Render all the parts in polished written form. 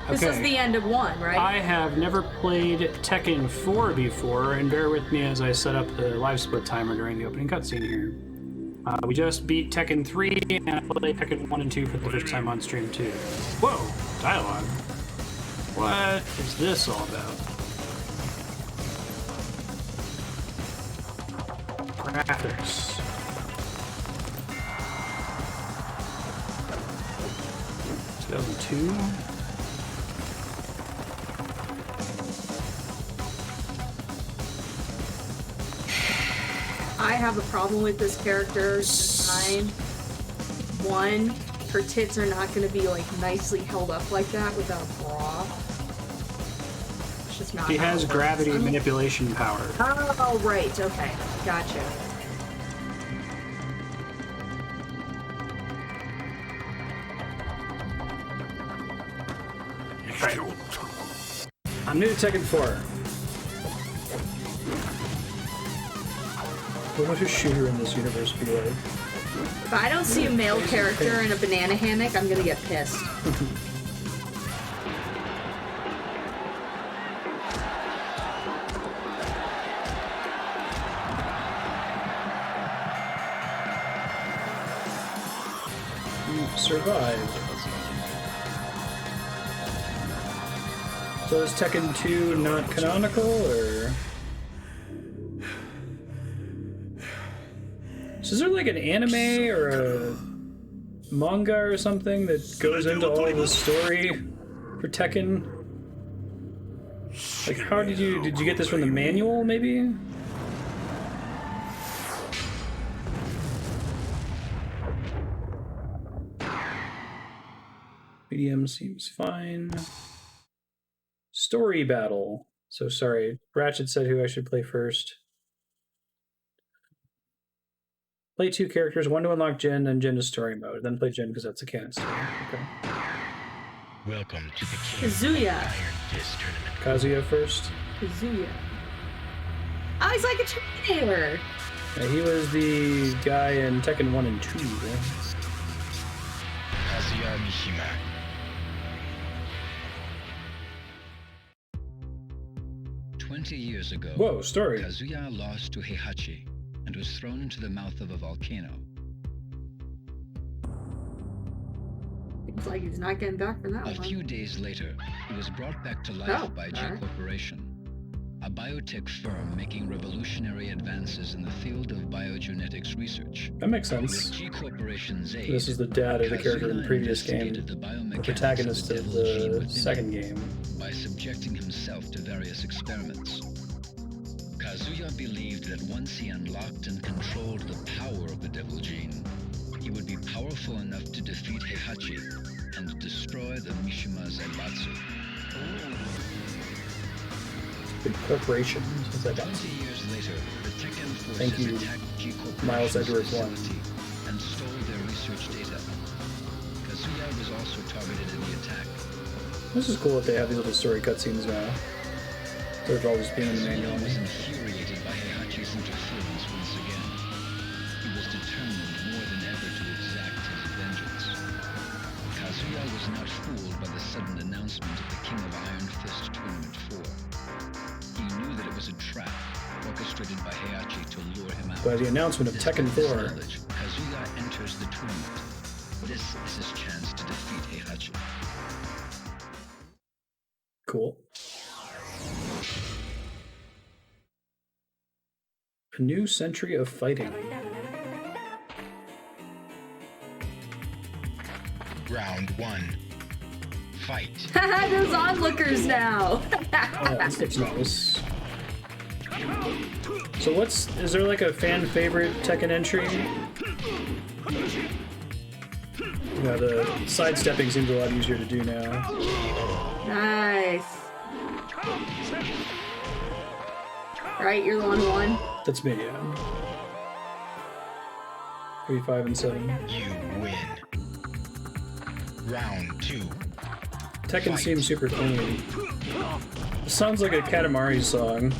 This is the end of 1, right? I have never played Tekken 4 before, and bear with me as I set up the live split timer during the opening cutscene here. We just beat Tekken 3, and I played Tekken 1 and 2 for the first time on stream too. Whoa! Dialogue. What is this all about? Graphics. (2002). I have a problem with this character design. One, her tits are not going to be like nicely held up like that without a bra. It's just not. He has gravity manipulation power. Oh, right. Okay. Gotcha. Right. I'm new to Tekken 4. What would a shooter in this universe be like? If I don't see a male character in a banana hammock, I'm gonna get pissed. Survived. So is Tekken 2 not canonical, or? So is there like an anime or a manga or something that goes into all the story for Tekken? Like, how did you get this from the manual, maybe? BDM seems fine. Story battle. So sorry, Ratchet said who I should play first. Play 2 characters, 1 to unlock Jin, then Jin to story mode. Then play Jin because that's a canon story. Okay. Welcome to the Kazuya. Iron Fist tournament. Kazuya first. Kazuya. Oh, he's like a Terminator. Yeah, he was the guy in Tekken 1 and 2. Kazuya Mishima. Years ago, Whoa, story. Kazuya lost to Heihachi and was thrown into the mouth of a volcano. Seems like he's not getting back from that A one. few days later, he was brought back to life by Jin alright. Corporation, a biotech firm making revolutionary advances in the field of biogenetics research. That makes With sense. G Corporation's aid, This is the dad of the character in the Kazuya previous game, investigated the the biomechanics protagonist the of devil gene the within second him game. by subjecting himself to various experiments. Kazuya believed that once he unlocked and controlled the power of the devil gene, he would be powerful enough to defeat Heihachi and destroy the Mishima Zaibatsu. Big corporation. Since I got 20 years later, the Tekken Thank forces you, attacked G Miles Corporation's Edgeworth 1. facility and stole their research data. Kazuya was also targeted in the attack. This is cool that they have these little story cutscenes now. They've always been in the Kazuya manual. was infuriated by Heihachi's interference once again. He was determined more than ever to exact his vengeance. Kazuya was not fooled by the sudden announcement of the King of Iron Fist Tournament 4. He knew that it was a trap orchestrated by Heihachi to lure him out. By the announcement of Tekken 4. Knowledge, Kazuya enters the tournament. This is his chance to defeat Heihachi. Cool. A new century of fighting. Round 1. Fight. Haha, there's onlookers now. Oh, this looks nice. So is there like a fan favorite Tekken entry? Yeah, the sidestepping seems a lot easier to do now. Nice. Right, you're the one who won. That's me, yeah. 3, 5, and 7. You win. Round 2. Tekken Fight. seems super clean. It sounds like a Katamari song.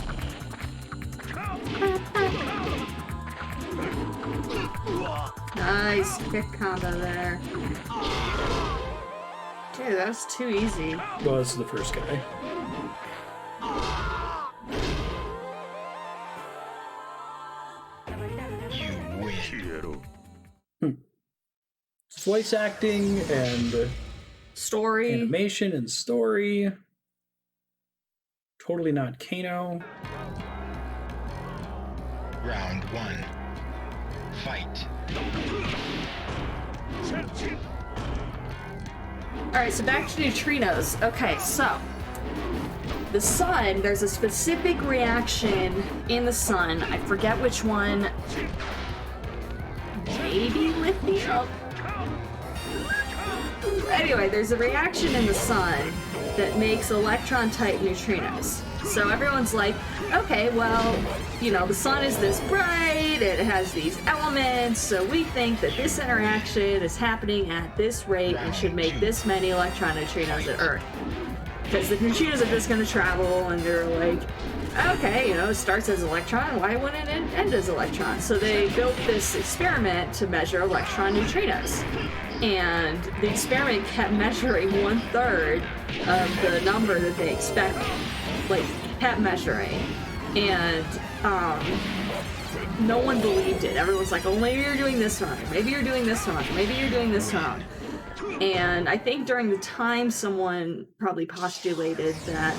Nice kick combo there. Dude, that's too easy. Well, this is the first guy. You win. Voice acting and Story. animation and story. Totally not Kano. Round 1. Fight. Alright, so back to neutrinos. Okay, so the sun, there's a specific reaction in the sun. I forget which one. Maybe lithium? Anyway, there's a reaction in the sun that makes electron-type neutrinos. So everyone's like, okay, well, you know, the sun is this bright, it has these elements, so we think that this interaction is happening at this rate and should make this many electron neutrinos at Earth. Because the neutrinos are just going to travel, and they're like, okay, you know, it starts as electron, why wouldn't it end as electron? So they built this experiment to measure electron neutrinos. And the experiment kept measuring 1/3 of the number that they expected. Like, kept measuring. And, no one believed it. Everyone's like, oh, maybe you're doing this wrong. Maybe you're doing this wrong. Maybe you're doing this wrong. And I think during the time someone probably postulated that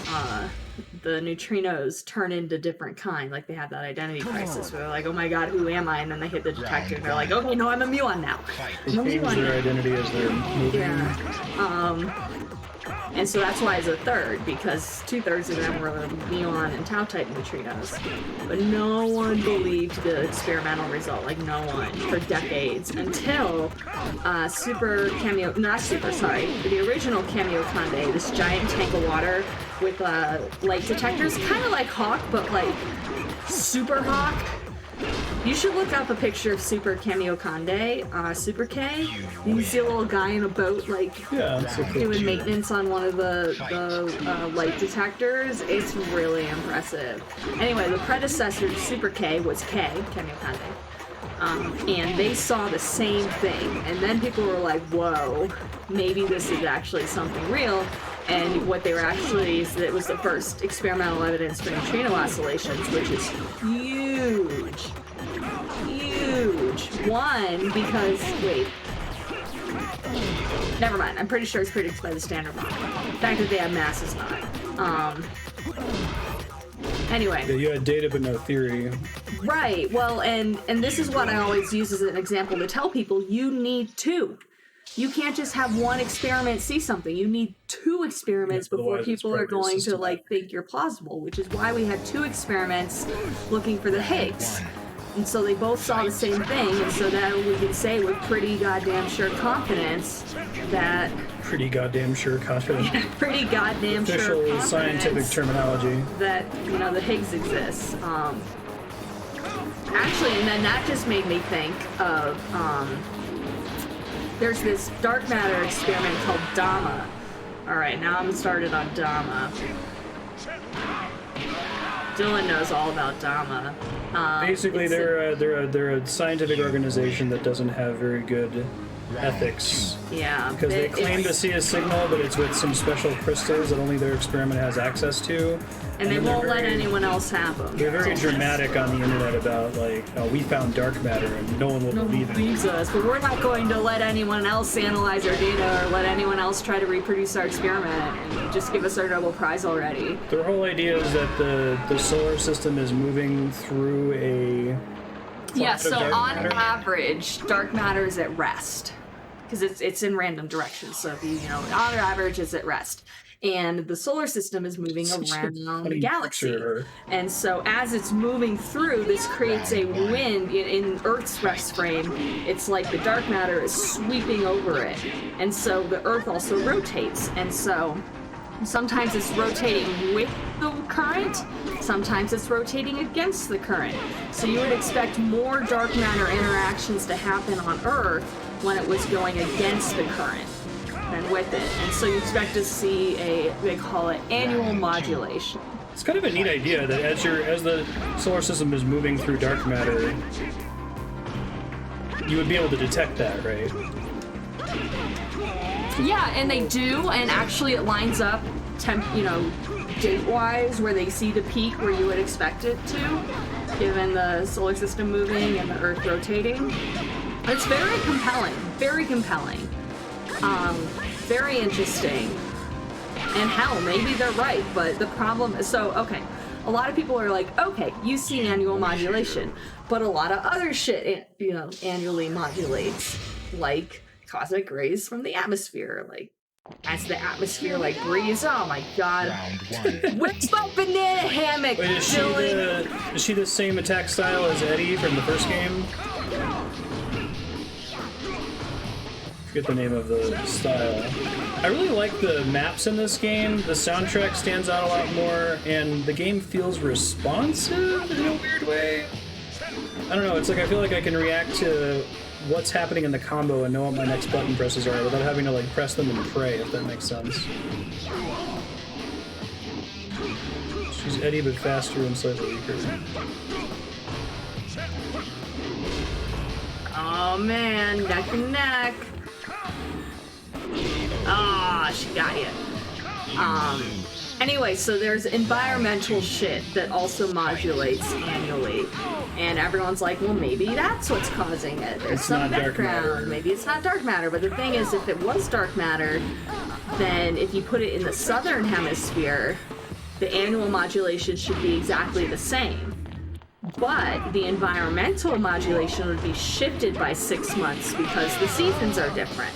the neutrinos turn into different kind, like they have that identity crisis where they're like, oh my god, who am I? And then they hit the detector and they're like, okay, no, I'm a muon now. They change their identity as they're moving. Yeah. And so that's why it's 1/3, because 2/3 of them were muon and tau type neutrinos. But no one believed the experimental result, like no one, for decades, until the original Kamiokande, this giant tank of water with light detectors, kind of like Hawk, but like Super Hawk. You should look up a picture of Super Kamiokande, Super K. You see a little guy in a boat, like, doing maintenance on one of the light detectors. It's really impressive. Anyway, the predecessor to Super K was K, Kamiokande. And they saw the same thing. And then people were like, whoa, maybe this is actually something real. And what they were actually is that it was the first experimental evidence for neutrino oscillations, which is huge. Huge. One, because, wait. Never mind. I'm pretty sure it's predicted by the standard model. The fact that they have mass is not. Anyway. Yeah, you had data but no theory. Right. Well, and this is what I always use as an example to tell people, you need two. You can't just have one experiment see something. You need two experiments before people are going to like think you're plausible, which is why we had two experiments looking for the Higgs. And so they both saw the same thing, and so now we can say with pretty goddamn sure confidence that... Pretty goddamn sure confidence. Pretty goddamn sure Official confidence scientific terminology. that, you know, the Higgs exists. Actually, and then that just made me think of... there's this dark matter experiment called Dama. Alright, now I'm started on Dama. Dylan knows all about Dama. Basically, they're a scientific organization that doesn't have very good ethics. Yeah. Because they claim to see a signal, but it's with some special crystals that only their experiment has access to. And they won't let anyone else have them. They're very dramatic on the internet about, like, oh, we found dark matter and no one will believe it. Us, but we're not going to let anyone else analyze our data or let anyone else try to reproduce our experiment and just give us our Nobel Prize already. Their whole idea is that the solar system is moving through a... Yeah, so on average, dark matter is at rest. Because it's in random directions, so if you know, on average, it's at rest. And the solar system is moving around the galaxy. And so as it's moving through, this creates a wind in Earth's rest frame. It's like the dark matter is sweeping over it. And so the Earth also rotates. And so sometimes it's rotating with the current, sometimes it's rotating against the current. So you would expect more dark matter interactions to happen on Earth when it was going against the current than with it. And so you expect to see they call it annual modulation. It's kind of a neat idea that as the solar system is moving through dark matter, you would be able to detect that, right? Yeah, and they do, and actually it lines up, date-wise, where they see the peak where you would expect it to, given the solar system moving and the Earth rotating. It's very compelling, very compelling. Very interesting. And hell, maybe they're right, but the problem is, okay, a lot of people are like, okay, you see annual modulation, but a lot of other shit, annually modulates, like cosmic rays from the atmosphere, like, as the atmosphere, like, breathes, oh my god. Round one. Whip my banana hammock, Wait, is she the same attack style as Eddie from the first game? I forget the name of the style. I really like the maps in this game. The soundtrack stands out a lot more, and the game feels responsive in a weird way. I don't know, it's like I feel like I can react to what's happening in the combo and know what my next button presses are without having to like press them and pray, if that makes sense. She's Eddie but faster and slightly weaker. Oh man, neck and neck. Ah, she got you. Anyway, so there's environmental shit that also modulates annually. And everyone's like, well, maybe that's what's causing it. There's some background. Maybe it's not dark matter. But the thing is, if it was dark matter, then if you put it in the southern hemisphere, the annual modulation should be exactly the same. But the environmental modulation would be shifted by 6 months because the seasons are different.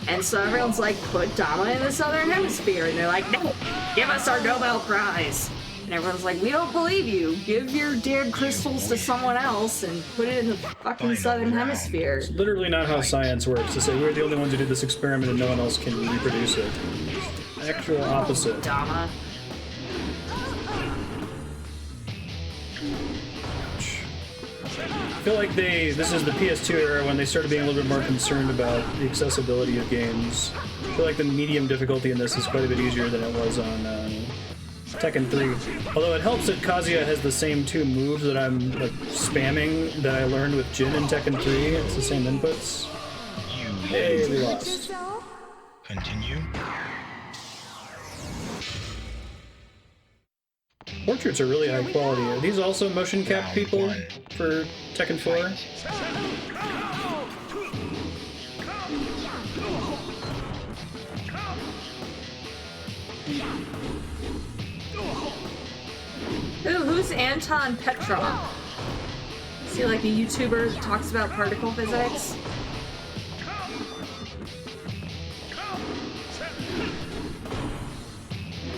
And so everyone's like, put Dama in the southern hemisphere. And they're like, no, give us our Nobel Prize. And everyone's like, we don't believe you. Give your dead crystals to someone else and put it in the fucking southern hemisphere. It's literally not how science works, to say we're the only ones who did this experiment and no one else can reproduce it. Actual opposite. Dama. I feel like this is the PS2 era when they started being a little bit more concerned about the accessibility of games. I feel like the medium difficulty in this is quite a bit easier than it was on Tekken 3. Although it helps that Kazuya has the same 2 moves that I'm like spamming that I learned with Jin in Tekken 3. It's the same inputs. Hey, we lost. Continue. Portraits are really high quality. Are these also motion cap people for Tekken 4? Who's Anton Petrov? Is he like a YouTuber that talks about particle physics?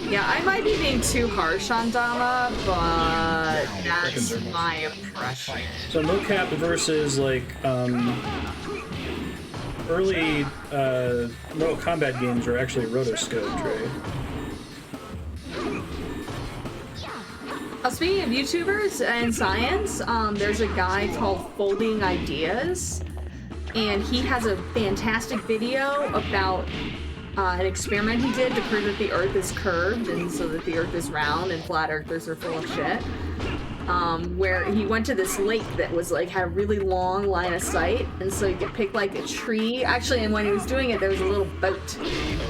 Yeah, I might be being too harsh on Dama, but that's my impression. So mocap versus like early Mortal Kombat games were actually rotoscoped, right? Speaking of YouTubers and science, there's a guy called Folding Ideas, and he has a fantastic video about an experiment he did to prove that the Earth is curved and so that the Earth is round and flat earthers are full of shit. Where he went to this lake that was like had a really long line of sight, and so he could pick like a tree. Actually, and when he was doing it, there was a little boat,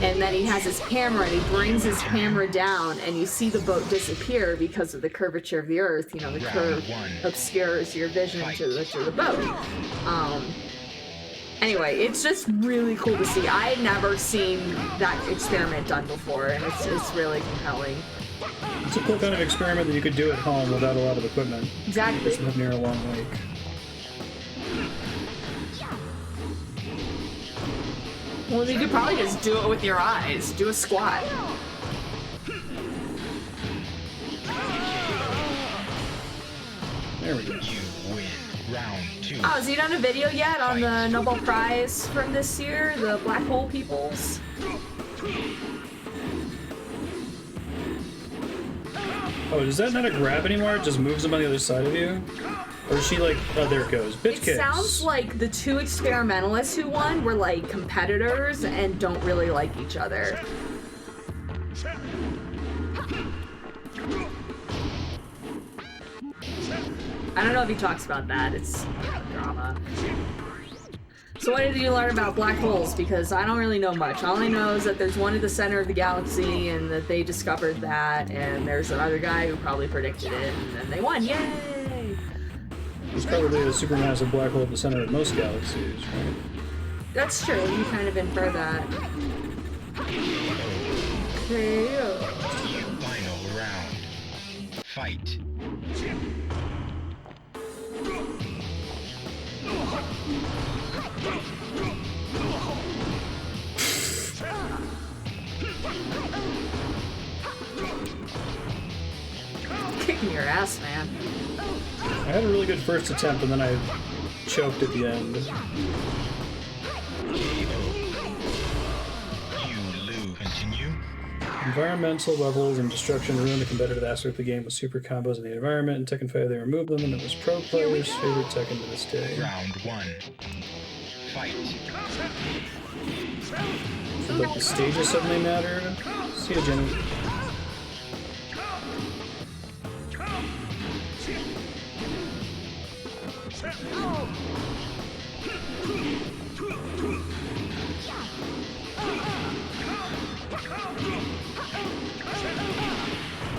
and then he has his camera and he brings his camera down, and you see the boat disappear because of the curvature of the Earth. You know, the curve obscures your vision to the boat. Anyway, it's just really cool to see. I had never seen that experiment done before, and it's really compelling. It's a cool kind of experiment that you could do at home without a lot of equipment. Exactly. Just live near a long lake. Well, you could probably just do it with your eyes. Do a squat. There we go. You win. Round 2. Oh, has he done a video yet on the Nobel Prize from this year? The black hole peoples? Oh, does that not a grab anymore? It just moves them on the other side of you? Or is she like, oh, there it goes. Bitch kicks. It sounds like the 2 experimentalists who won were like competitors and don't really like each other. I don't know if he talks about that. It's drama. So what did you learn about black holes? Because I don't really know much. All I know is that there's one at the center of the galaxy and that they discovered that, and there's another guy who probably predicted it, and then they won. Yay! There's probably a supermassive black hole at the center of most galaxies, right? That's true. You kind of infer that. Okay. Final round. Fight. Kicking your ass, man. I had a really good first attempt, and then I choked at the end. You lose. Continue. Environmental levels and destruction ruined the competitive aspect of the game with super combos in the environment. In Tekken 5, they removed them, and it was pro players' favorite Tekken to this day. Round 1. Fight. So, like, the stages suddenly mattered. See ya, Jenny.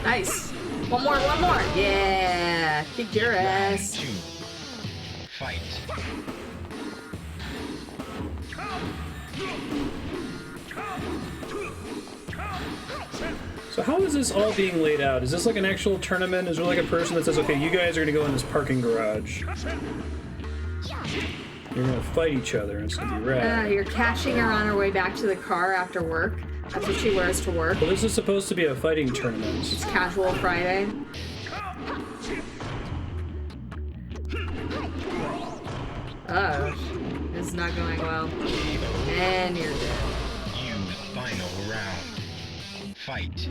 Nice. One more, one more. Yeah. Kick your ass. 2. Fight. So how is this all being laid out? Is this like an actual tournament? Is there like a person that says, okay, you guys are gonna go in this parking garage. You're gonna fight each other and it's gonna be rad. You're catching her on her way back to the car after work. That's what she wears to work. Well, this is supposed to be a fighting tournament. It's casual Friday. Oh, this is not going well. And you're dead. Use final round. Fight.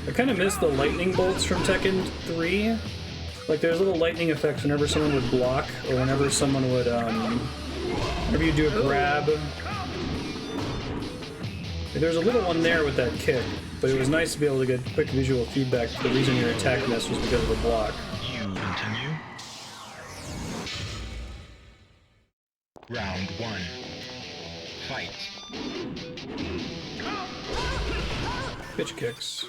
I kind of miss the lightning bolts from Tekken 3. Like, there's little lightning effects whenever someone would block, or whenever someone would, whenever you do a grab. There's a little one there with that kick, but it was nice to be able to get quick visual feedback. The reason your attack missed was because of the block. You continue. Round 1. Fight. Pitch kicks.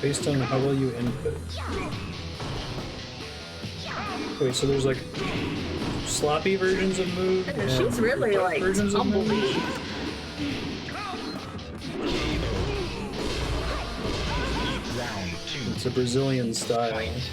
Based on how well you input. Wait, so there's like sloppy versions of moves? And she's really like versions of moves? tumbleweed. Round 2. It's a Brazilian style. Fight.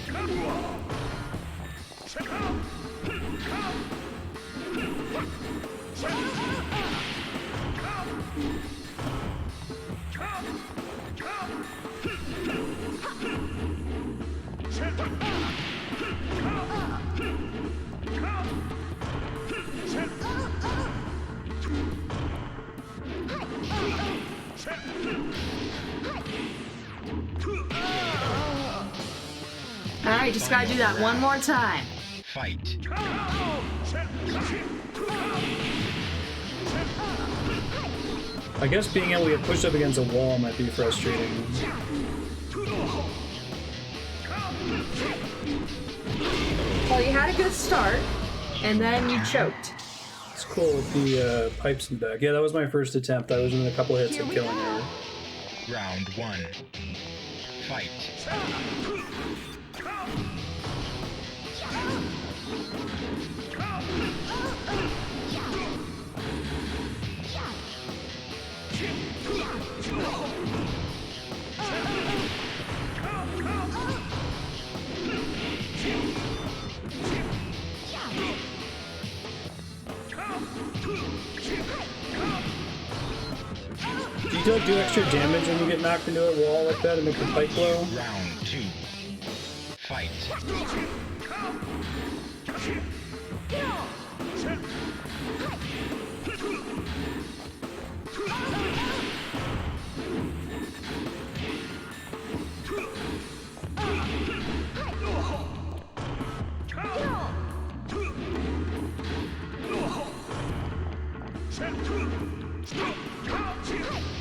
Alright, just gotta do that one more time. Fight. I guess being able to get pushed up against a wall might be frustrating. Well, you had a good start, and then you choked. It's cool with the pipes in the back. Yeah, that was my first attempt. I was within a couple hits of killing her. Round 1. Fight. Do you do extra damage when you get knocked into a wall like that and make the pipe blow? Round 2. Fight.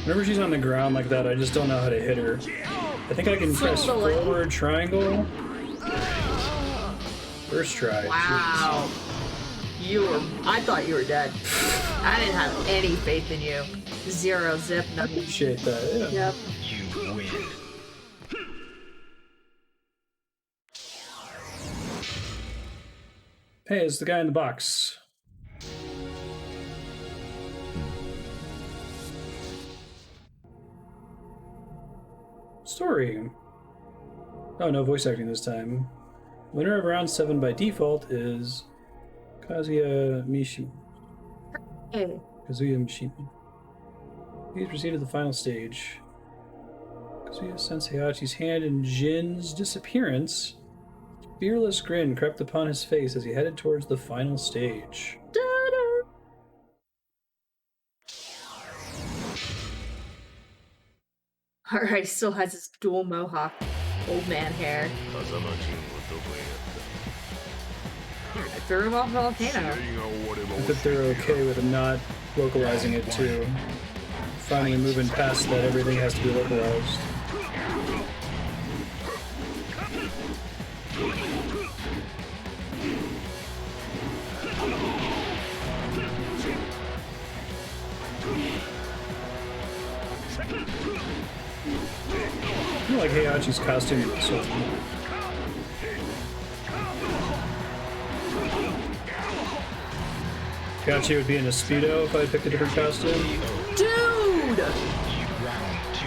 Whenever she's on the ground like that, I just don't know how to hit her. I think I can press forward triangle. First try. Wow. You were. I thought you were dead. I didn't have any faith in you. Zero zip, I nothing. appreciate that. Yeah. Yep. You win. Hey, it's the guy in the box. Story. Oh, no voice acting this time. Winner of round 7 by default is Kazuya Mishima. Hey. Kazuya Mishima. He's proceeded to the final stage. Kazuya sensed Heihachi's hand in Jin's disappearance. A fearless grin crept upon his face as he headed towards the final stage. Da-da. Alright, still has his dual mohawk. Old man hair. I threw him off a volcano. I think they're okay with him not localizing it too. Finally moving past that, everything has to be localized. I like Heihachi's costume in this one. Heihachi would be in a Speedo if I picked a different costume. Dude! Round 2.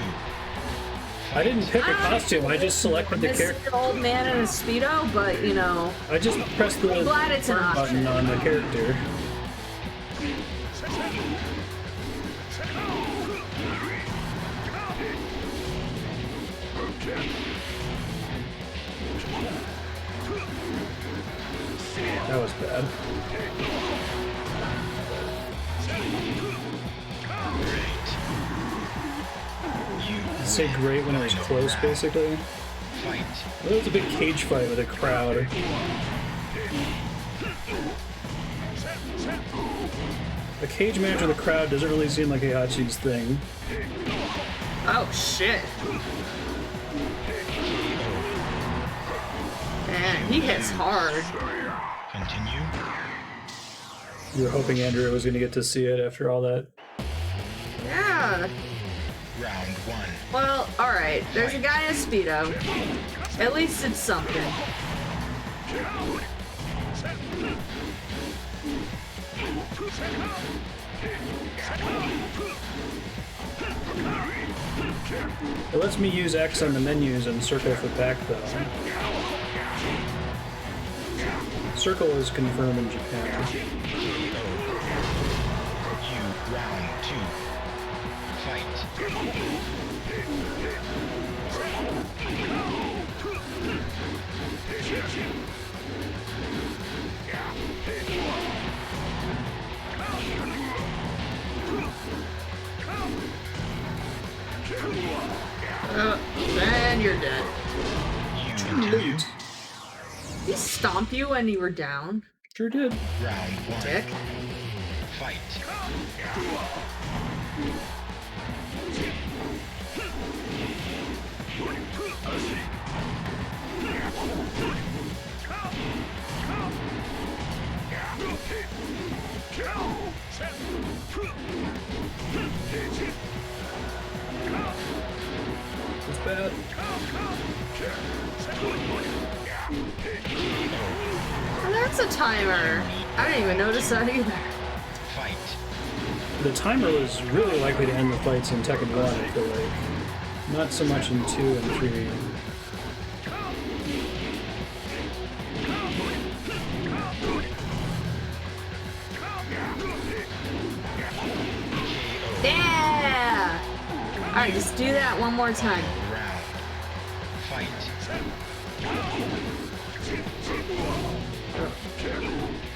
I didn't pick a costume, I just selected the This character. old man in a Speedo, but you know. I just pressed the I'm glad it's an button option. on the character. That was bad. I'd say great when it was close, basically. Fight. Well, it was a big cage fight with a crowd. A cage match with a crowd doesn't really seem like Heihachi's thing. Oh shit. Man, he hits hard. Continue. You were hoping Andrew was going to get to see it after all that. Yeah. Round 1. Well, alright. There's a guy in a Speedo. At least it's something. It lets me use X on the menus and circle for back, though. Circle is confirmed in Japan. You round 2. Fight. Then you're dead. Too late. He stomped you when you were down, Sure did. Round 1. dick. Fight. It's bad. Oh, that's a timer. I didn't even notice that either. Fight. The timer was really likely to end the fights in Tekken 1, I feel like. Not so much in 2 and 3. Yeah! Alright, just do that one more time. Round. Fight.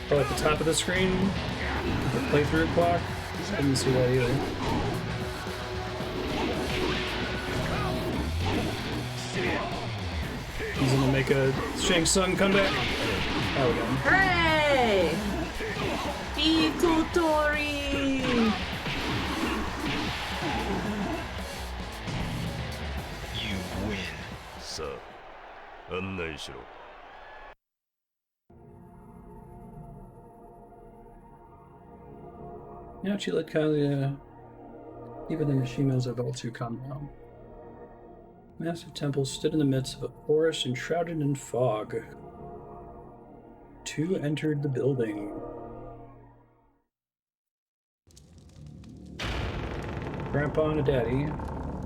Oh, at the top of the screen? The playthrough clock? I didn't see that either. He's gonna make a Shang Tsung comeback. Oh, again. Hooray! Itotori! You win. さあ案内しろ。 Heihachi led Kazuya even the Mishimas of all to come now. Massive temples stood in the midst of a forest enshrouded in fog. Two entered the building. Grandpa and a daddy.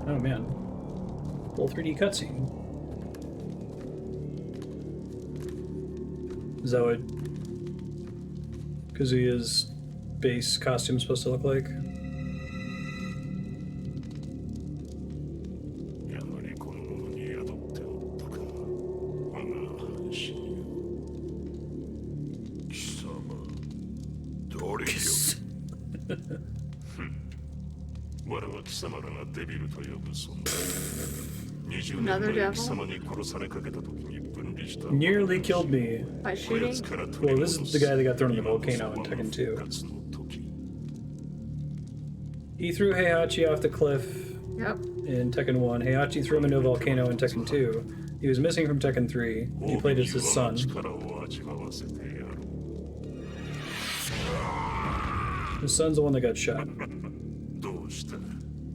Oh man. Full 3D cutscene. Is that what Kazuya's base costume is supposed to look like? やはりこの者に宿っておったか。我が半身よ。貴様、誰よ。我は貴様らがデビルと呼ぶそんな。20年 Another 前 devil? 貴様に殺されかけた時に分離した。 Nearly killed me. By shooting? Well, this is the guy that got thrown in the volcano in Tekken 2. He threw Heihachi off the cliff Yep. in Tekken 1. Heihachi threw him into a volcano in Tekken 2. He was missing from Tekken 3. He played as his son. His son's the one that got shot. どうした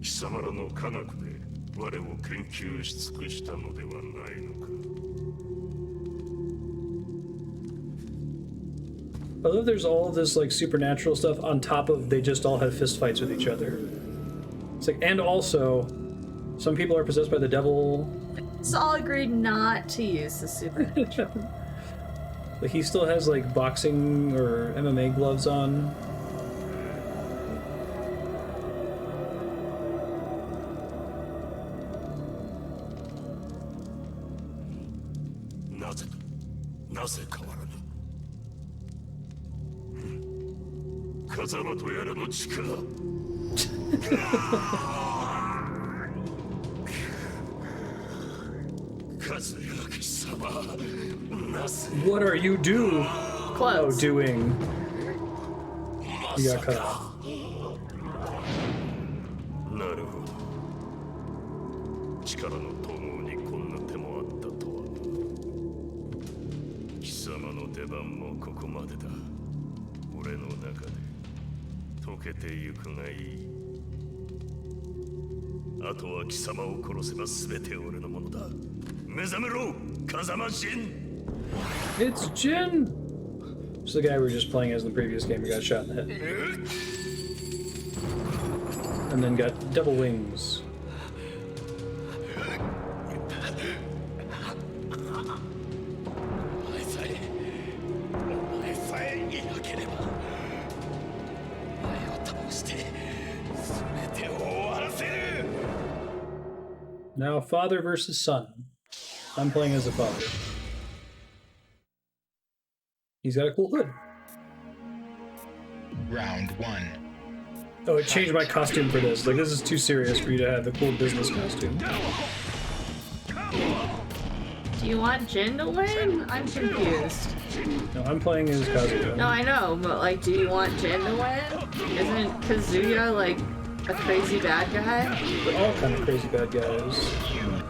貴様らの科学で我を研究し尽くしたのではないのか。 I love there's all this like supernatural stuff on top of they just all have fist fights with each other. It's like, and also some people are possessed by the devil. It's all agreed not to use the supernatural. Like he still has like boxing or MMA gloves on. What are you doing? Close. Doing? You got cut off. なるほど。力の統合にこんな手もあったとはな。貴様の出番もここまでだ。俺の中で溶けてゆくがいい。あとは貴様を殺せば全て俺のものだ。目覚めろ、風間陣。 It's Jin! It's the guy we were just playing as in the previous game who got shot in the head. And then got double wings. Now, father versus son. I'm playing as the father. He's got a cool hood. Round 1. Oh, it changed my costume for this. Like, this is too serious for you to have the cool business costume. Do you want Jin to win? I'm confused. No, I'm playing as Kazuya. No, I know, but like, do you want Jin to win? Isn't Kazuya like a crazy bad guy? They're all kind of crazy bad guys.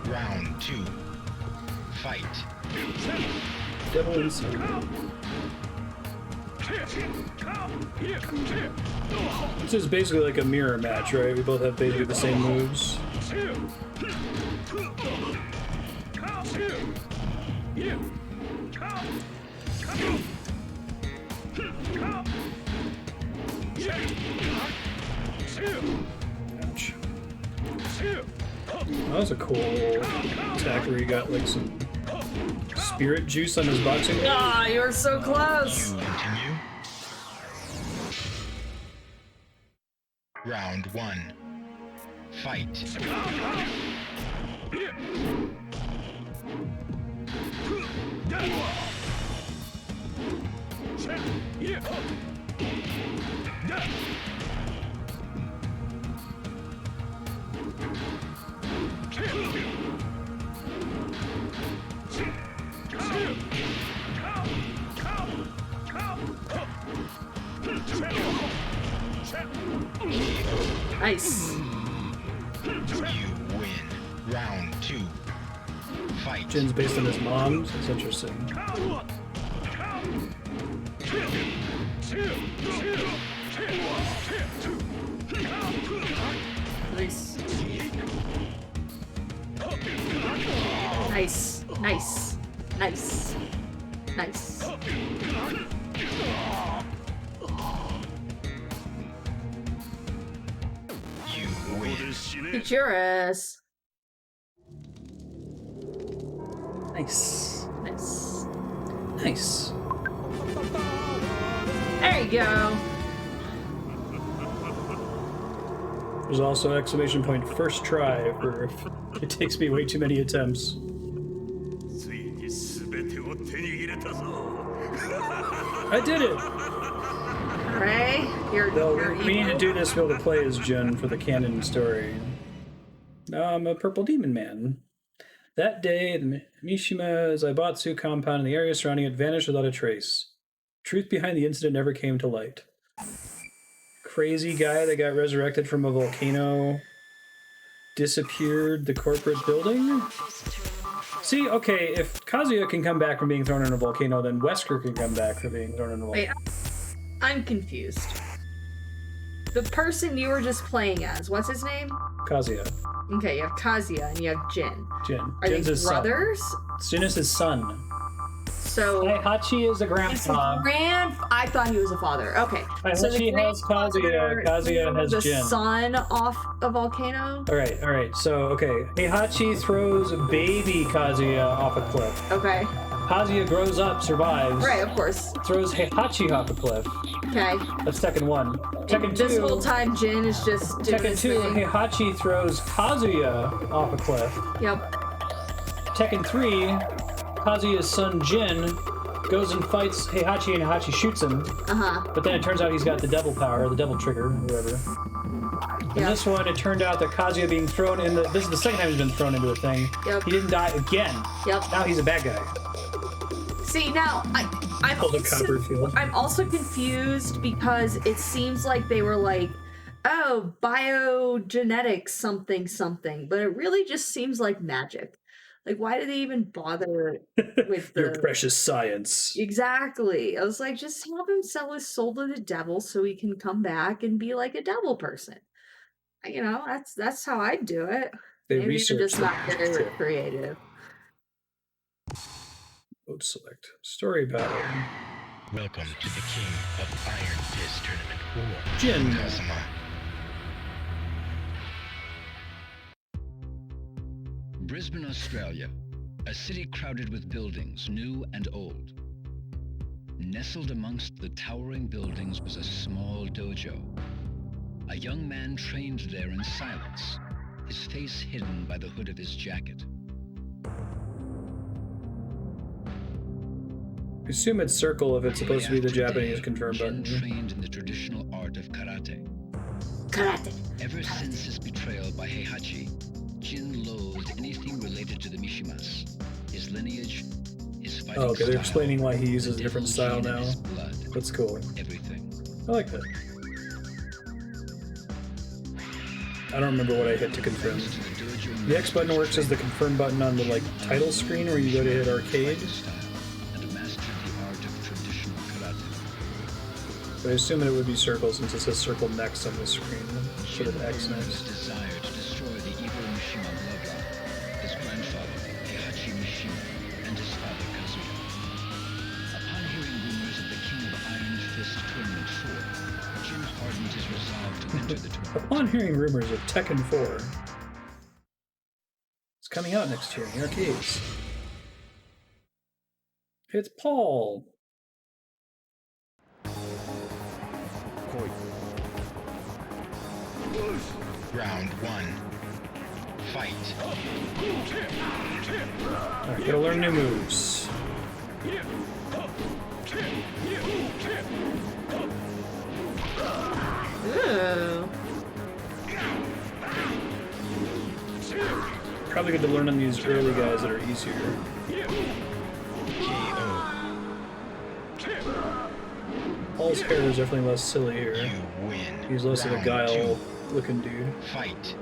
Round 2. Fight. Devil and son. This is basically like a mirror match, right? We both have basically the same moves. Ouch. That was a cool attack where he got like some spirit juice on his boxing. Ah, you were so close. Continue. Round 1. Fight. Nice. You win. Round 2. Fight. Jin's based on his mom, so it's interesting. Nice. Nice. Nice. Nice. Nice. You win. It's yours. Nice. Nice. Nice. There you go. There's also exclamation point first try for if it takes me way too many attempts. ついに全てを手に入れたぞ I did it! Ray, you're, Well, you're we need to evil. do this to be able to play as Jin for the canon story. Now I'm a purple demon man. That day, the Mishima Zaibatsu compound and the area surrounding it vanished without a trace. Truth behind the incident never came to light. Crazy guy that got resurrected from a volcano disappeared the corporate building? See, okay, if Kazuya can come back from being thrown in a volcano, then Wesker can come back from being thrown in a volcano. Wait, I'm confused. The person you were just playing as, what's his name? Kazuya. Okay, you have Kazuya and you have Jin. Jin. Are Jin's they his brothers? Son. Jin is his son. So Heihachi is a it's grandpa. I thought he was a father. Okay. So the Heihachi has Kazuya. Kazuya has the Jin. son off a volcano. Alright. So, okay. Heihachi throws baby Kazuya off a cliff. Okay. Kazuya grows up, survives. Right, of course. Throws Heihachi off a cliff. Okay. That's Tekken 1. Tekken 2. This whole time, Jin is just doing Tekken his 2, thing. Heihachi throws Kazuya off a cliff. Yep. Tekken 3, Kazuya's son Jin goes and fights Heihachi and Heihachi shoots him. But then it turns out he's got the devil power, the devil trigger, whatever. In Yep. this one, it turned out that Kazuya being thrown in this is the second time he's been thrown into a thing. Yep. He didn't die again. Yep. Now he's a bad guy. See, now I'm Called a also, Copperfield. I'm also confused because it seems like they were like, oh, biogenetics something, but it really just seems like magic. Like, why do they even bother with Your the precious science. Exactly. I was like, just have him sell his soul to the devil so he can come back and be like a devil person. You know, that's how I'd do it. They Maybe I'm researched just not it. very creative. Mode select. Story battle. Welcome to the King of Iron Fist Tournament War. Jin. Kazuma. Brisbane, Australia, a city crowded with buildings, new and old. Nestled amongst the towering buildings was a small dojo. A young man trained there in silence, his face hidden by the hood of his jacket. I assume it's circle if it's supposed to be the Day after Japanese day, confirm Jin button. trained in the traditional art of karate. Karate. Ever since his betrayal by Heihachi, Jin loathed anything related to the Mishimas. His lineage, his fighting Oh, okay, they're style, explaining why he uses a the different devil style gene in now. his blood, That's cool. everything. I like that. I don't remember what I hit to confirm. Thanks to the dojo The X button works as the confirm button on the title screen where you go to hit arcade. style, and mastered the art of traditional karate. But I assume it would be circle since it says circle next on the screen instead of X Burned with next. desire to destroy the evil Mishima bloodline, his grandfather, Heihachi Mishima, and his father, Kazuya. Upon hearing rumors of the King of Iron Fist Tournament 4, Jin hardened his resolve to enter the tournament. Upon hearing rumors of Tekken 4, it's coming out next year in the arcades. It's Paul. Round 1. Fight. Alright, gotta learn new moves. Ooh. Probably good to learn on these early guys that are easier. KO. Paul's hair is definitely less silly here. You win. He's less of a Round guile. 2. looking dude. Fight.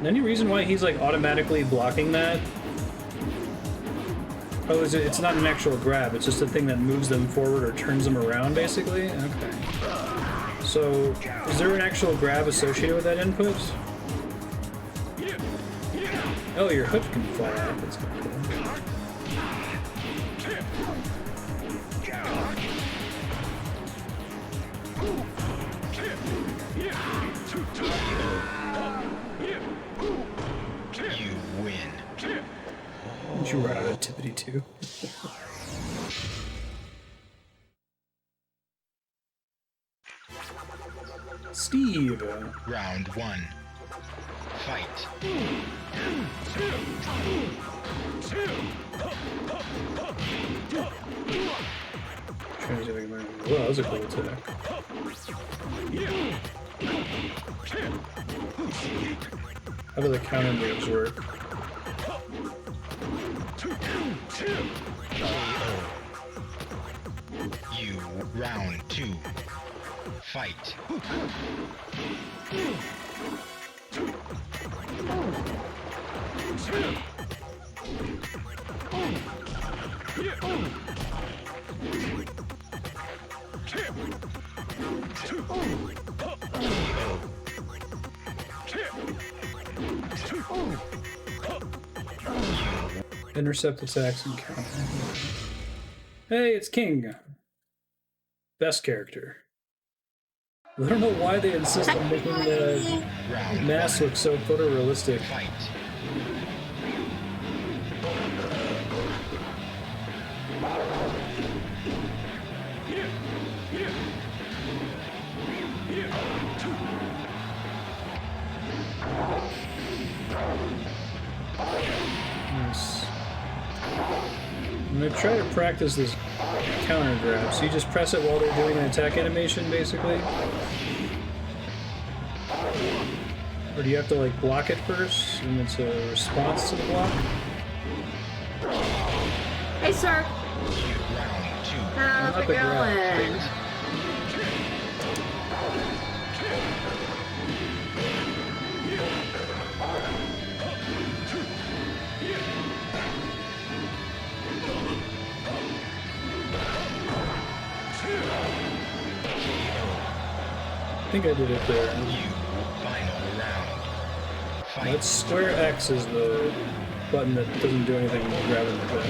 Any reason why he's like automatically blocking that? Oh, is it? It's not an actual grab. It's just a thing that moves them forward or turns them around, basically. Okay. So, is there an actual grab associated with that input? Oh, your hook can fly out. That's kind of cool. You win. You run out of tippity too. Steve. Round 1. Fight. Well, that was a cool attack. How do the counter moves work? You. Round 2. Fight. Intercept attacks and counter. Hey, it's King. Best character. I don't know why they insist on making the mask look so photorealistic. Fight. Nice. I'm gonna try to practice this counter grab. So you just press it while they're doing an attack animation, basically? Or do you have to like block it first, and it's a response to the block? Hey, sir. Round 2. How's Not it the grab. going? I think I did it there. Final round. Fight. That's square X is the button that doesn't do anything while grabbing the gun.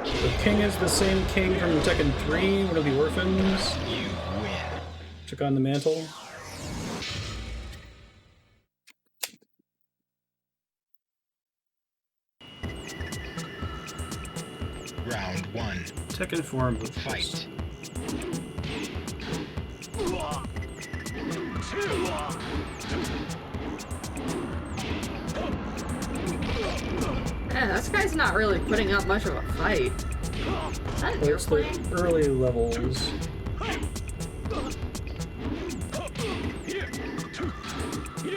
The king is the same king from Tekken 3, one of the orphans. You win. Took on the mantle. Round 1. Tekken 4 and Blue Fight. Yeah, this guy's not really putting up much of a fight. Is that a It's the airplane? early levels.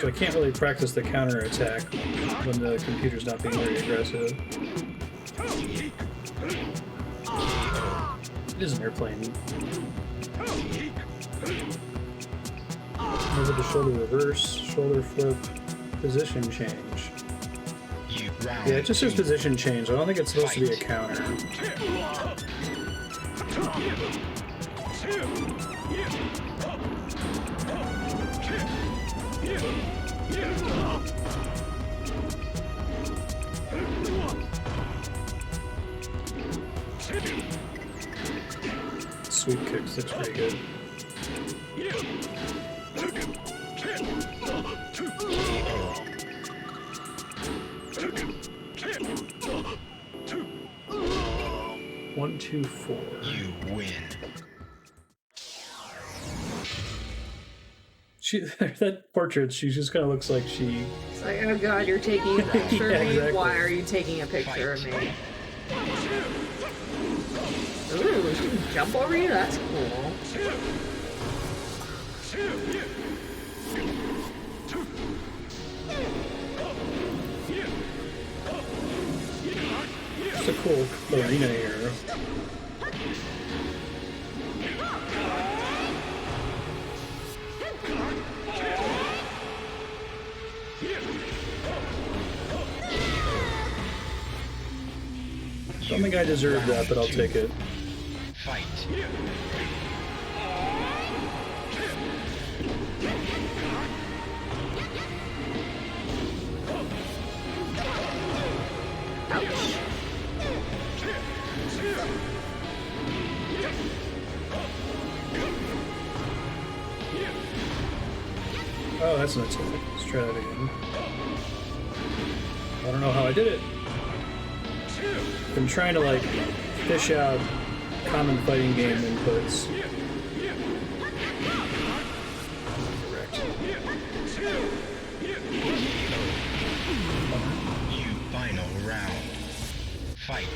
So I can't really practice the counter attack when the computer's not being very aggressive. It is an airplane. Over the shoulder reverse, shoulder flip, position change. You. Round Yeah, it just says 2. position change. I don't think it's supposed to be a counter. Sweep kicks, looks pretty good. One, two, four. You win. She that portrait, she just kind of looks like she. It's like, oh god, you're taking a picture Yeah, of me? exactly. Why are you taking a picture of me? Ooh, she can jump over you? That's cool. cool arena here. Don't think I deserve that, but I'll take it. Fight. Oh, that's an attack. Let's try that again. I don't know how I did it. Been trying to like fish out common fighting game inputs. Correct. You final round. Fight.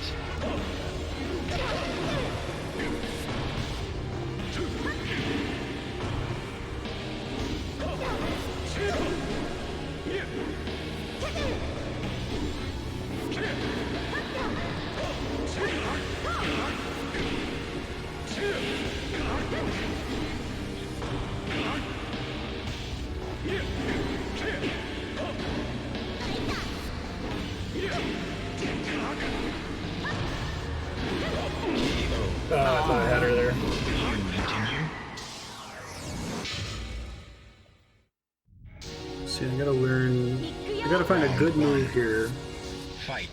I thought I had her there. Continue. See, I gotta learn. I gotta find a good move here. Fight.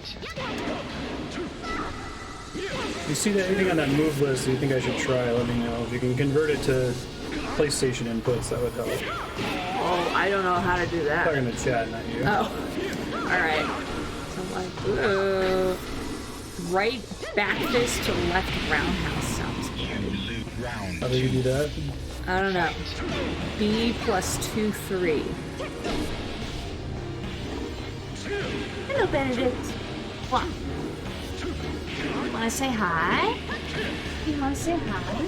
If you see that anything on that move list that you think I should try, let me know. If you can convert it to PlayStation inputs, that would help. Oh, I don't know how to do I'm that. talking to chat, not you. Oh, alright. So I'm like, right back fist to left roundhouse sounds good. You lose round How do you do that? I don't know. B plus 2, 3. Hello, Benedict. What? You wanna say hi? You wanna say hi?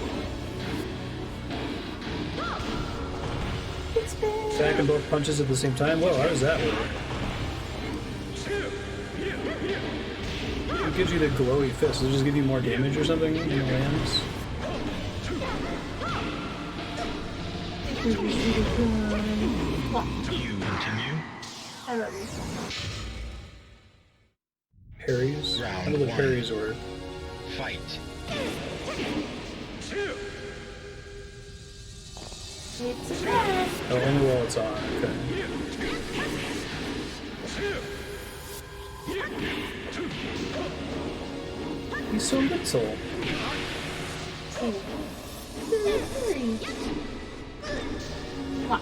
It's Ben. Attack and both punches at the same time? Whoa, how does that work? It gives you the glowy fist. Does it just give you more damage or something in the lands? You continue. I love you. Parries? Round How do the one. parries work? Fight. It's Ben. Oh, only while it's on. Okay. He's so little. What?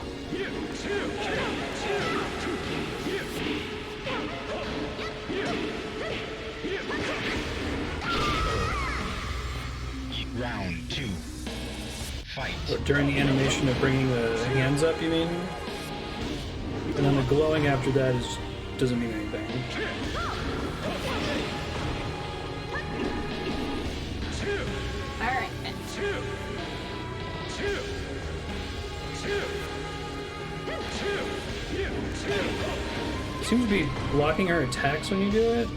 Round 2. Fight. What, during the animation of bringing the hands up, you mean? And then the glowing after that doesn't mean anything. Alright. Seems to be blocking her attacks when you do it.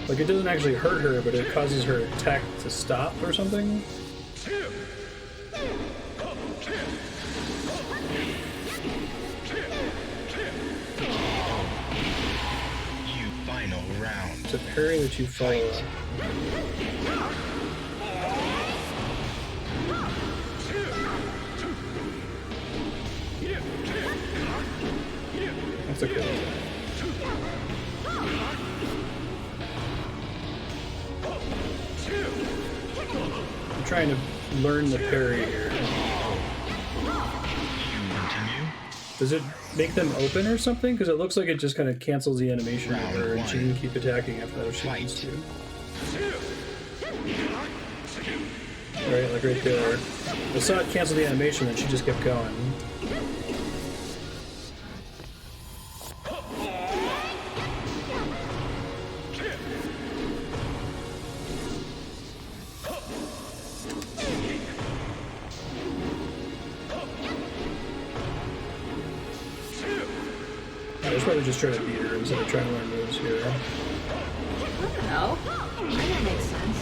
Like, it doesn't actually hurt her, but it causes her attack to stop or something. You final round. It's a parry that you follow. Fight. That's a cool attack. I'm trying to learn the parry here. You continue. Does it make them open or something? Because it looks like it just kind of cancels the animation of Round her and one. she can keep attacking after that if she Fight. wants to. Right, like right there. I saw it cancel the animation and she just kept going. should probably just try to beat her instead of trying to learn moves here. I don't know. That makes sense.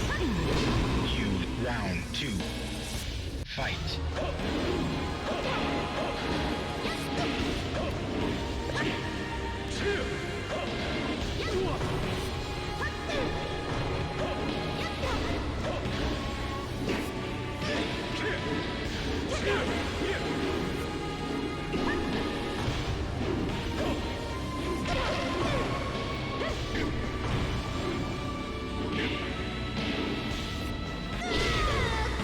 You round 2. Fight.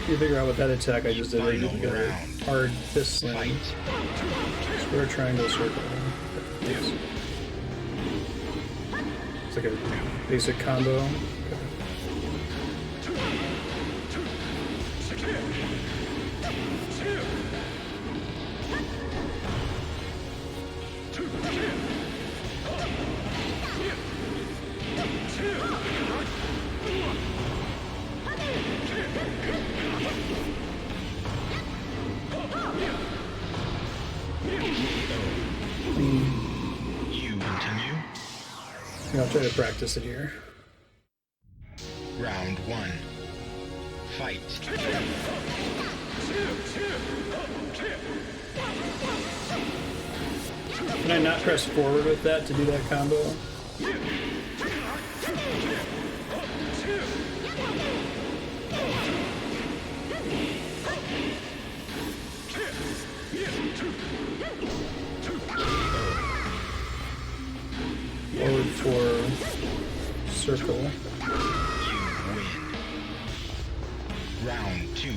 You figure out what that attack I just did. I Final just got a round. hard fist slam. Fight. Square, triangle, circle. Yes. It's like a basic combo. You continue. Yeah, I'll try to practice it here. Round 1. Fight. Can I not press forward with that to do that combo? Forward for circle. You win. Round 2.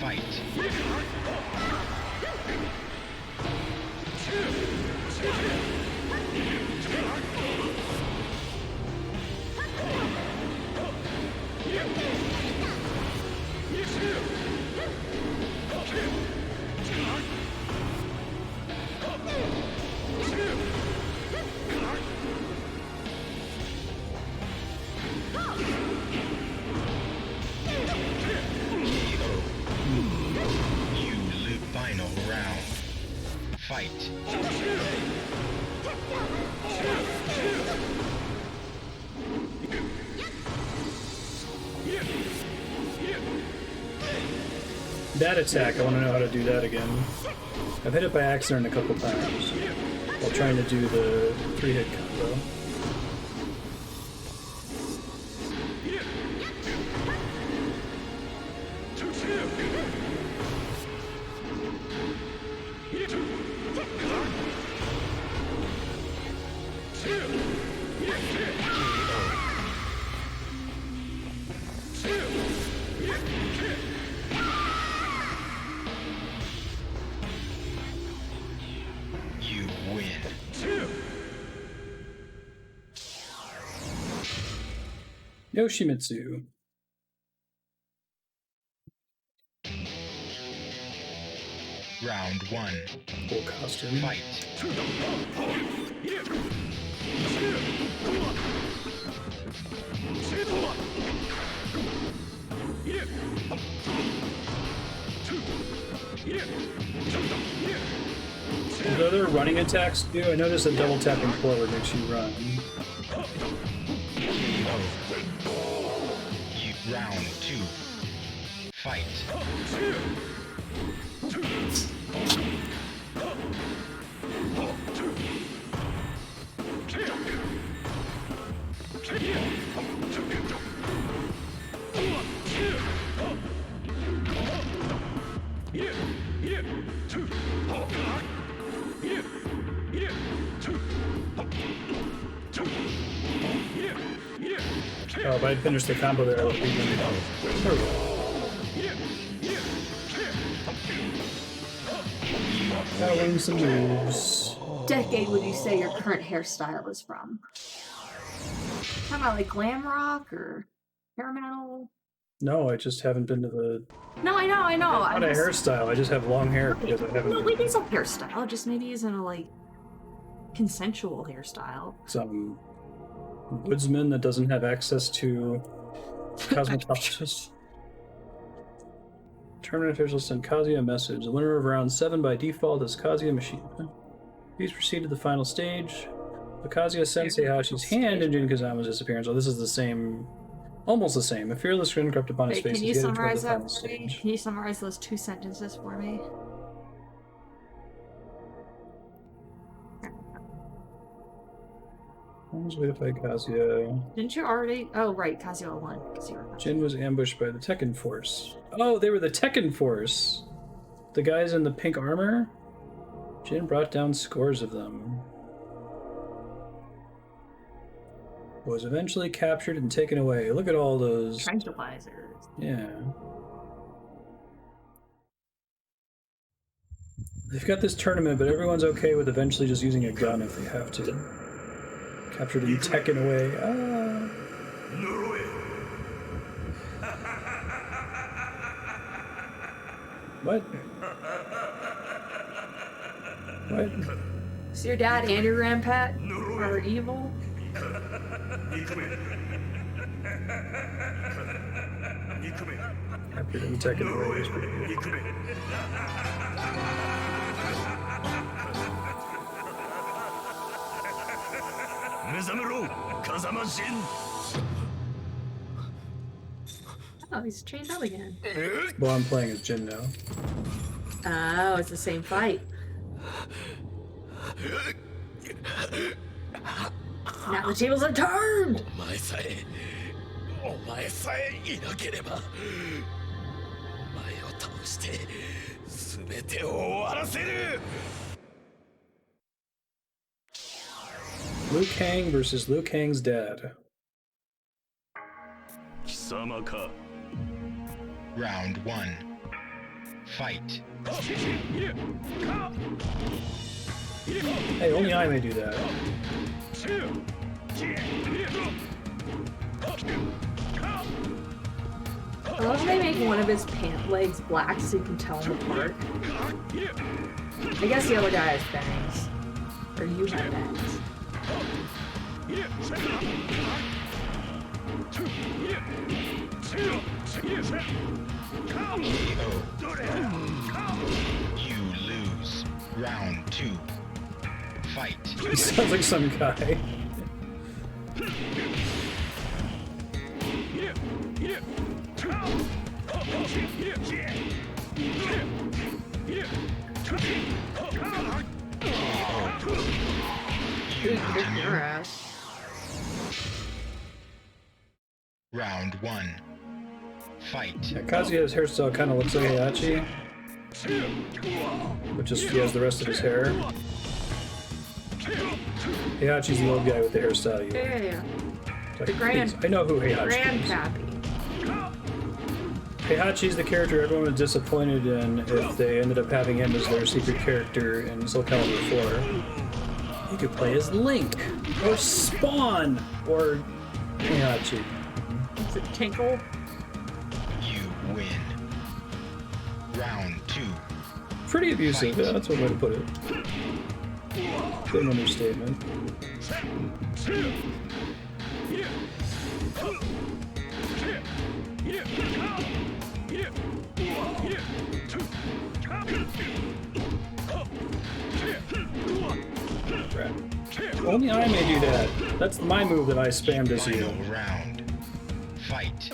Fight. You live final round. Fight. That attack, I want to know how to do that again. I've hit it by accident a couple times while trying to do the 3-hit combo. You win. Yoshimitsu. Round 1. Cool costume. Fight. What other running attacks do? I noticed that double tapping forward makes you run. You round 2. Fight. Oh, if I had finished the combo there, I would be doing it. There we go. Gotta learn some moves. Decade would you say your current hairstyle is from? Talking about like glam rock or hair metal? No, I just haven't been to the... No, I know. Not a hairstyle, I just have long hair because I haven't No, been it is a hairstyle. Just maybe isn't a like consensual hairstyle. some woodsman that doesn't have access to cosmetologist. Tournament officials send Kazuya a message. The winner of round 7 by default is Kazuya Mishima. Please proceed to the final stage. Kazuya sends Heihachi's hand in Jin Kazama's disappearance. Oh, this is the same, almost the same. A fearless grin crept upon his Wait, face can as you he headed toward summarize the that final for me? stage. Can you summarize those 2 sentences for me? On his way to fight Kazuya, Didn't you already? Oh, right, Kazuya won. Jin was ambushed by the Tekken Force. Oh, they were the Tekken Force! The guys in the pink armor? Jin brought down scores of them. Was eventually captured and taken away. Look at all those. Tranquilizers. Yeah. They've got this tournament, but everyone's okay with eventually just using a gun if they have to. Captured and taken away. Ah. What? What? So your dad and your grandpa are evil? Captured and taken away is pretty good. Oh, he's chained up again. Well, I'm playing as Jin now. Oh, it's the same fight. Now the tables have turned! お前さえいなければお前を倒して全てを終わらせる Liu Kang versus Liu Kang's dad. 貴様か Round 1. Fight. Hey, only I may do that. I love they make one of his pant legs black so you can tell them apart. I guess the other guy has bangs. Or you have bangs. You lose. Round 2. Fight. He sounds like some guy. Dude, kick your ass. Round 1. Fight. Yeah, Kazuya's hairstyle kind of looks like Heihachi, but just he has the rest of his hair. Heihachi's the old guy with the hairstyle. You Yeah. It's like, The grand- please, I know who Heihachi is. Grandpappy. Heihachi's the character everyone was disappointed in if they ended up having him as their secret character in Soul Calibur 4. He could play as Link, or Spawn, or Heihachi. Is it Tinkle? You win. Round 2. Pretty abusive, yeah, that's one way to put it. Good understatement. Right. Only I may do that. That's my move that I spammed as you. Final round. Fight.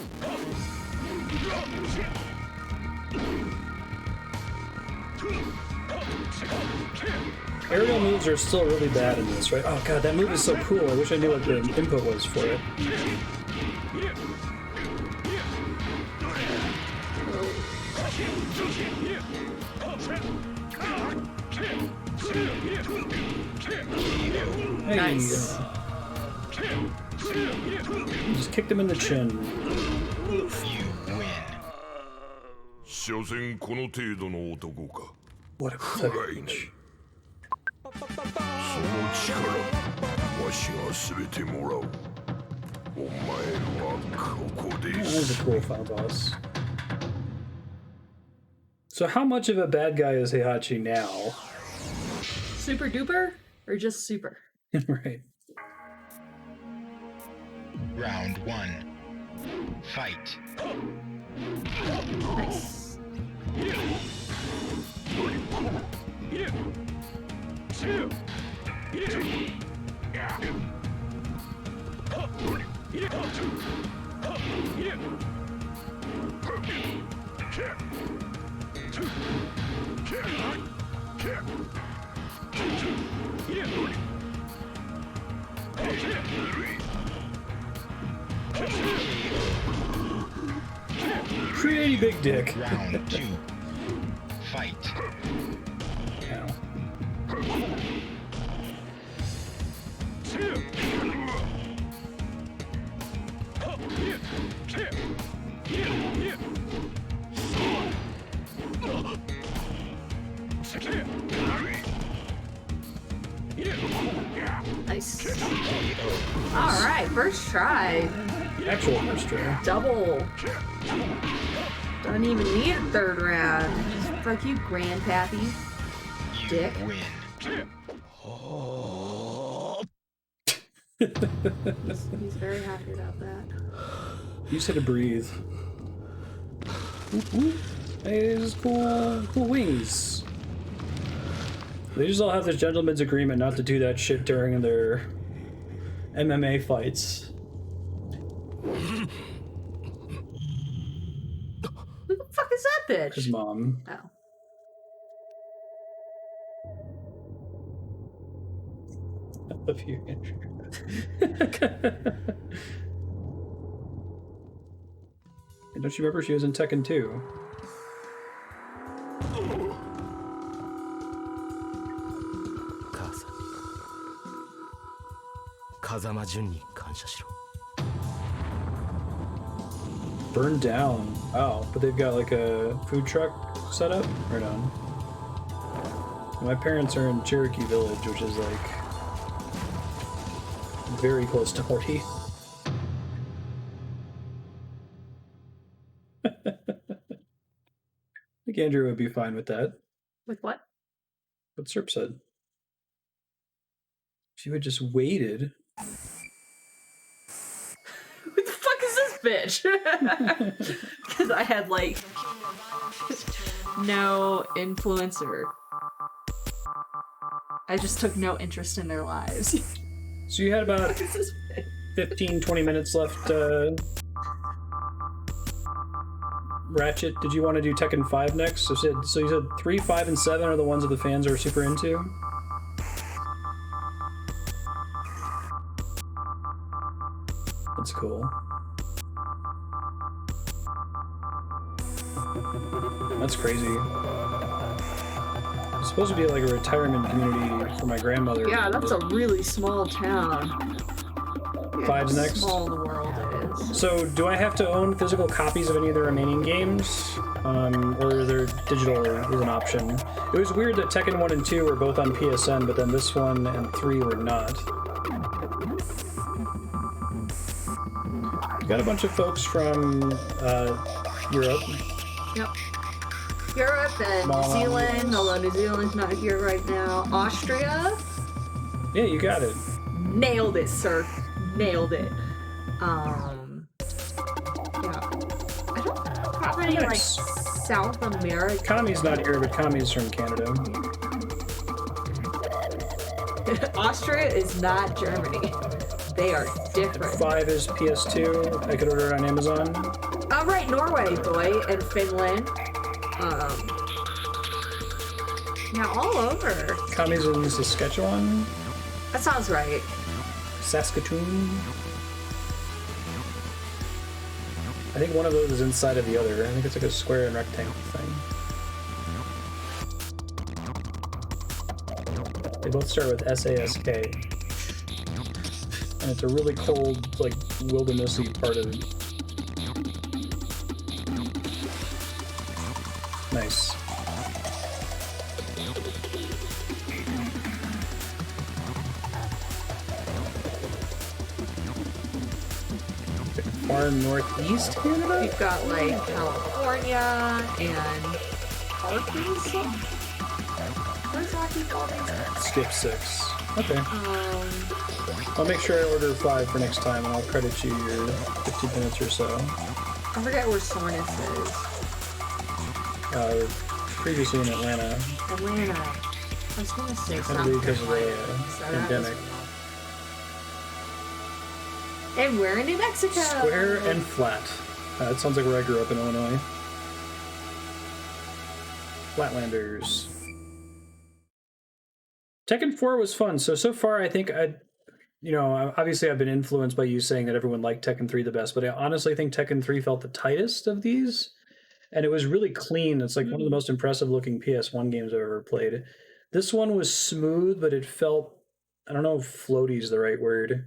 Aerial moves are still really bad in this, right? Oh god, that move is so cool. I wish I knew what the input was for it. Hey, Nice. just kicked him in the chin. You win. 所詮この程度の男か What a 不 pathetic 甲斐ない bitch. その力わしが全てもらうお前はここで That was a cool final boss. So how much of a bad guy is Heihachi now? Super duper? Or just super? Right. Round 1. Fight. Nice. Pretty big dick. Round 2. Fight. Ow. Nice. Alright, first try. Actual first try. Double. Don't even need a third round. Fuck you, Grandpappy. Dick. Win. He's very happy about that. You said to breathe. Hey, this is cool wings. They just all have this gentleman's agreement not to do that shit during their MMA fights. Who the fuck is that bitch? His mom. Oh. I love you, Andrew. And don't you remember she was in Tekken 2? Burned down. Wow, but they've got like a food truck set up? Right on. My parents are in Cherokee Village, which is like very close to Hawaii. I think Andrew would be fine with that. With what? What Serp said. If you had just waited. Who the fuck is this bitch? Because I had like no influencer. I just took no interest in their lives. So you had about 15-20 minutes left. Ratchet, did you want to do Tekken 5 next? So you said 3, 5, and 7 are the ones that the fans are super into? That's cool. That's crazy. It's supposed to be like a retirement community for my grandmother. Yeah, that's a really small town. 5's next? Small the world is. So, do I have to own physical copies of any of the remaining games? Or is there digital is an option? It was weird that Tekken 1 and 2 were both on PSN, but then this one and 3 were not. Got a bunch of folks from Europe. Yep. Europe and New Zealand, although New Zealand's not here right now. Austria. Yeah, you got it. Nailed it, sir. Nailed it. Yeah. I don't have any like South America. Kami's not here, but Kami's from Canada. Austria is not Germany. They are different. 5 is PS2. I could order it on Amazon. Oh, right, Norway, boy, and Finland. Yeah, all over. Kami's in Saskatchewan. That sounds right. Saskatoon. I think one of those is inside of the other. I think it's like a square and rectangle thing. They both start with SASK. And it's a really cold, like, wildernessy part of it. Nice. Far northeast Canada? We've got like California and Arkansas. Where's Arkansas? Skip 6. Okay. I'll make sure I order 5 for next time, and I'll credit you your 15 minutes or so. I forget where Soreness is. Previously in Atlanta. Atlanta. I was gonna say Probably something. because of the So that pandemic. And we're in New Mexico. Square and flat. That sounds like where I grew up in Illinois. Flatlanders. Tekken 4 was fun. So far, I think obviously I've been influenced by you saying that everyone liked Tekken 3 the best, but I honestly think Tekken 3 felt the tightest of these. and it was really clean. It's like one of the most impressive looking PS1 games I've ever played. This one was smooth, but it felt, I don't know if floaty is the right word.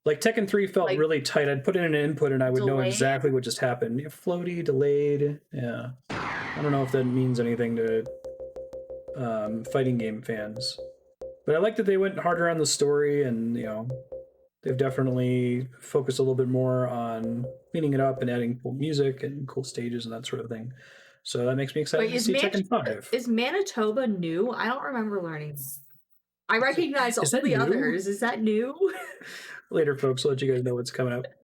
Like Tekken 3 felt Like, really tight. I'd put in an input and I would know delayed? exactly what just happened. Yeah, floaty, delayed. Yeah. I don't know if that means anything to fighting game fans. But I like that they went harder on the story, and they've definitely focused a little bit more on cleaning it up and adding cool music and cool stages and that sort of thing. So that makes me excited Wait, to see Tekken 5. is Manitoba new? I don't remember learning. I recognize all that the new? others. Is that new? Later, folks, I'll let you guys know what's coming up.